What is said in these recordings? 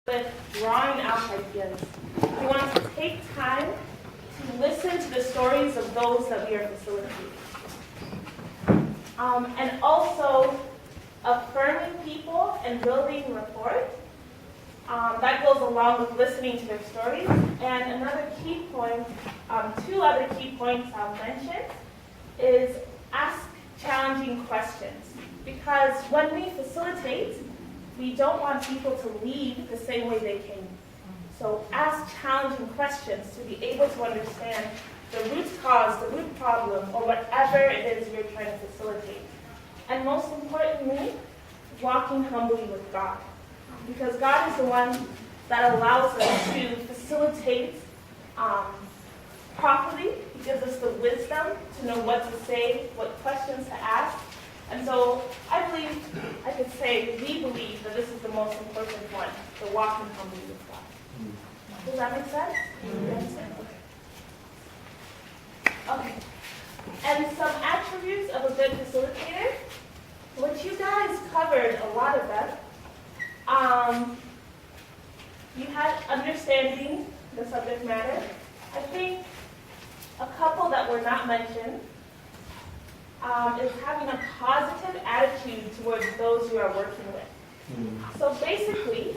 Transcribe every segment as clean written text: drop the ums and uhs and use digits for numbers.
with drawing out ideas. We want to take time to listen to the stories of those that we are facilitating. And also affirming people and building rapport. That goes along with listening to their stories. And another key point, two other key points I'll mention is ask challenging questions. Because when we facilitate, we don't want people to leave the same way they came. So ask challenging questions to be able to understand the root cause, the root problem, or whatever it is you're trying to facilitate. And most importantly, walking humbly with God. Because God is the one that allows us to facilitate properly. He gives us the wisdom to know what to say, what questions to ask. And so I could say, we believe that this is the most important one, the walking humbly with God. Does that make sense? Yes. Okay. And some attributes of a good facilitator, which you guys covered a lot of them. You had understanding the subject matter. I think a couple that were not mentioned is having a positive attitude towards those you are working with. So basically,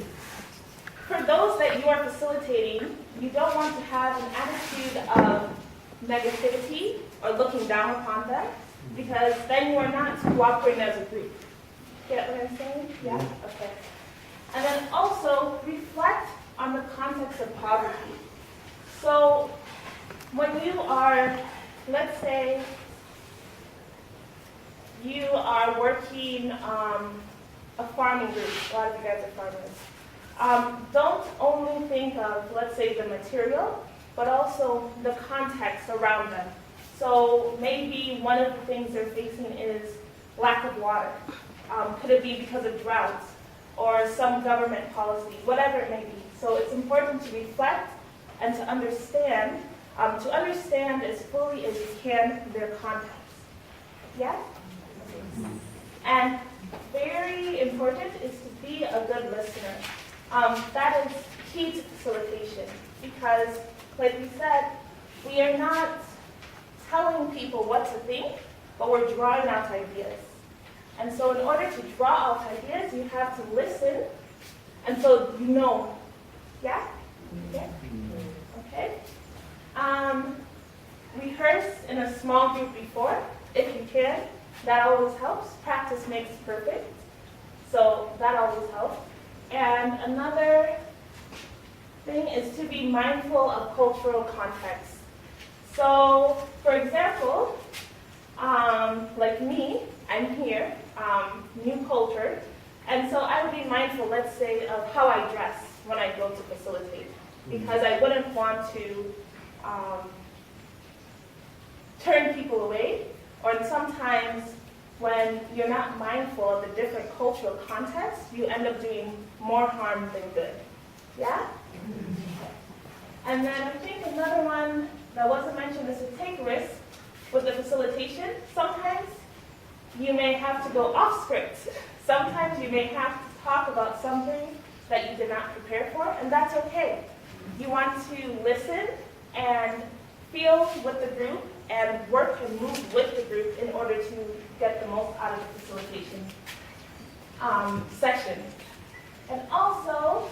for those that you are facilitating, you don't want to have an attitude of negativity or looking down upon them, because then you are not cooperating as a group. Get what I'm saying? Yeah? Okay. And then also reflect on the context of poverty. So when you are, let's say, you are working a farming group, a lot of you guys are farmers. Don't only think of, let's say, the material, but also the context around them. So maybe one of the things they're facing is lack of water. Could it be because of droughts or some government policy, whatever it may be. So it's important to reflect and to understand as fully as you can their context. Yeah? And very important is to be a good listener. That is key to facilitation, because, like we said, we are not telling people what to think, but we're drawing out ideas. And so in order to draw out ideas, you have to listen, and so you know. Yeah? Yeah? Okay. Rehearse in a small group before, if you can. That always helps. Practice makes perfect. So that always helps. And another thing is to be mindful of cultural context. So, for example, like me, I'm here, new culture, and so I would be mindful, let's say, of how I dress when I go to facilitate, because I wouldn't want to turn people away, or sometimes when you're not mindful of the different cultural contexts, you end up doing more harm than good. Yeah? And then I think another one that wasn't mentioned is to take risks with the facilitation. Sometimes you may have to go off script. Sometimes you may have to talk about something that you did not prepare for, and that's okay. You want to listen and feel with the group and work and move with the group in order to get the most out of the facilitation session. And also,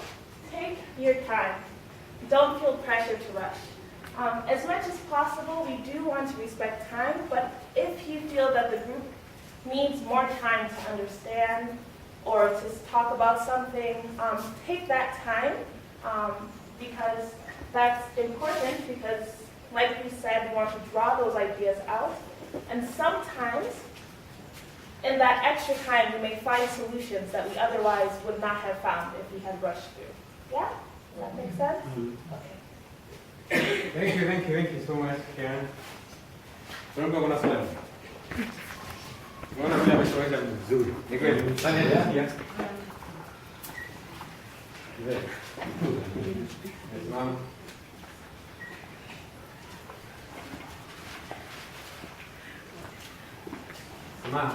take your time. Don't feel pressure to rush. As much as possible, we do want to respect time, but if you feel that the group needs more time to understand or to talk about something, take that time, because that's important, because like we said, we want to draw those ideas out. And sometimes, in that extra time, we may find solutions that we otherwise would not have found if we had rushed through. Yeah? Does that make sense? Okay. Thank you so much, Kiana. Don't go on a vizuri. Ni kweli. Fanya ya. Mama. Mama.